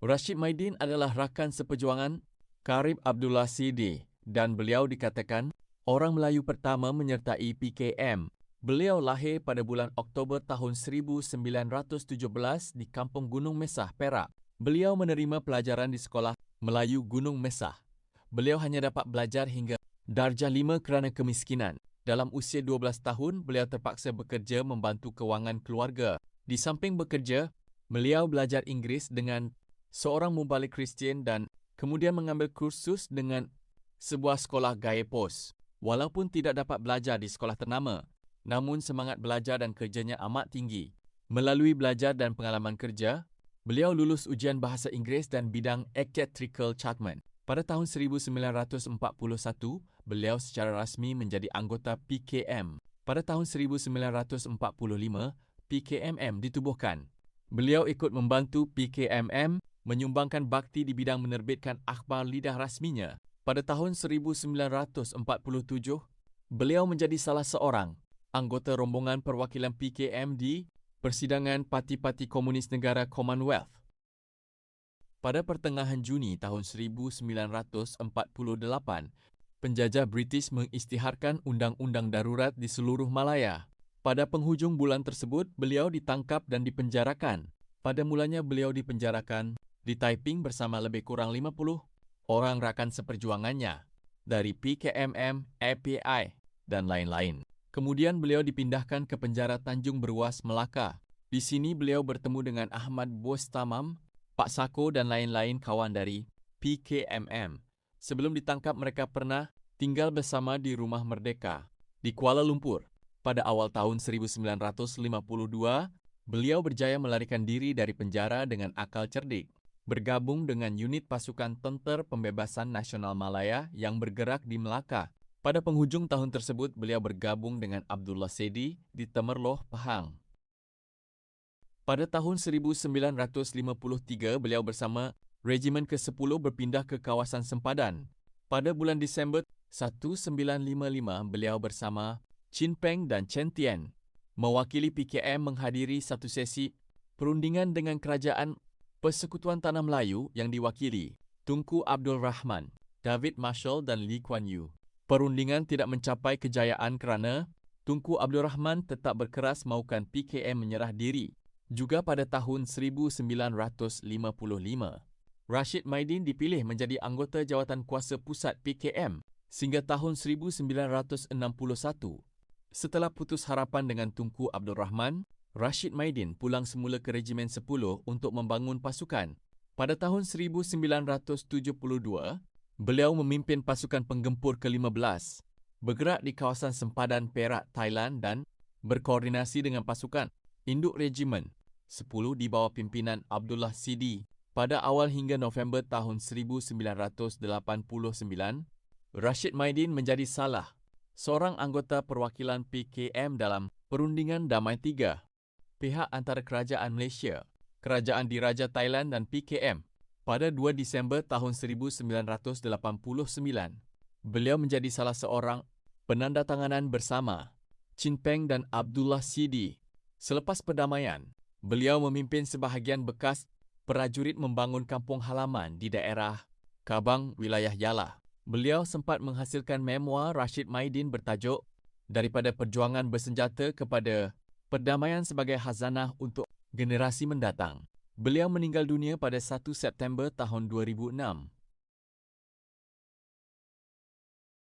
Rashid Maidin adalah rakan seperjuangan Karib Abdullah Sidi dan beliau dikatakan orang Melayu pertama menyertai PKM. Beliau lahir pada bulan Oktober tahun 1917 di Kampung Gunung Mesah, Perak. Beliau menerima pelajaran di Sekolah Melayu Gunung Mesah. Beliau hanya dapat belajar hingga darjah 5 kerana kemiskinan. Dalam usia 12 tahun, beliau terpaksa bekerja membantu kewangan keluarga. Di samping bekerja, beliau belajar Inggeris dengan seorang mubalik Kristian dan kemudian mengambil kursus dengan sebuah sekolah gaya pos. Walaupun tidak dapat belajar di sekolah ternama, namun semangat belajar dan kerjanya amat tinggi. Melalui belajar dan pengalaman kerja, beliau lulus ujian bahasa Inggeris dan bidang Electrical Chartment. Pada tahun 1941, beliau secara rasmi menjadi anggota PKM. Pada tahun 1945, PKMM ditubuhkan. Beliau ikut membantu PKMM menyumbangkan bakti di bidang menerbitkan akhbar lidah rasminya. Pada tahun 1947, beliau menjadi salah seorang anggota rombongan perwakilan PKM di Persidangan Parti-Parti Komunis Negara Commonwealth. Pada pertengahan Juni tahun 1948, penjajah British mengisytiharkan undang-undang darurat di seluruh Malaya. Pada penghujung bulan tersebut, beliau ditangkap dan dipenjarakan. Pada mulanya beliau dipenjarakan di Taiping bersama lebih kurang 50 orang rakan seperjuangannya dari PKMM, API dan lain-lain. Kemudian beliau dipindahkan ke penjara Tanjung Beruas, Melaka. Di sini beliau bertemu dengan Ahmad Bostamam, Pak Sako dan lain-lain kawan dari PKMM. Sebelum ditangkap, mereka pernah tinggal bersama di Rumah Merdeka di Kuala Lumpur. Pada awal tahun 1952, beliau berjaya melarikan diri dari penjara dengan akal cerdik, bergabung dengan unit pasukan Tenter Pembebasan Nasional Malaya yang bergerak di Melaka. Pada penghujung tahun tersebut, beliau bergabung dengan Abdullah Sedi di Temerloh, Pahang. Pada tahun 1953, beliau bersama Regimen ke-10 berpindah ke kawasan Sempadan. Pada bulan Disember 1955, beliau bersama Chin Peng dan Chen Tien mewakili PKM menghadiri satu sesi perundingan dengan Kerajaan Persekutuan Tanah Melayu yang diwakili Tunku Abdul Rahman, David Marshall dan Lee Kuan Yew. Perundingan tidak mencapai kejayaan kerana Tunku Abdul Rahman tetap berkeras mahukan PKM menyerah diri. Juga pada tahun 1955, Rashid Maidin dipilih menjadi anggota jawatan kuasa pusat PKM sehingga tahun 1961. Setelah putus harapan dengan Tunku Abdul Rahman, Rashid Maidin pulang semula ke Regimen 10 untuk membangun pasukan. Pada tahun 1972, beliau memimpin pasukan penggempur ke-15, bergerak di kawasan sempadan Perak, Thailand dan berkoordinasi dengan pasukan induk Regimen 10 di bawah pimpinan Abdullah Sidi. Pada awal hingga November tahun 1989, Rashid Maidin menjadi salah seorang anggota perwakilan PKM dalam Perundingan Damai 3, pihak antara Kerajaan Malaysia, Kerajaan Diraja Thailand dan PKM. Pada 2 Disember tahun 1989, beliau menjadi salah seorang penandatanganan bersama Chin Peng dan Abdullah Sidi. Selepas perdamaian, beliau memimpin sebahagian bekas prajurit membangun kampung halaman di daerah Kabang, wilayah Yala. Beliau sempat menghasilkan memoir Rashid Maidin bertajuk Daripada Perjuangan Bersenjata kepada Perdamaian sebagai Khazanah untuk Generasi Mendatang. Beliau meninggal dunia pada 1 September tahun 2006.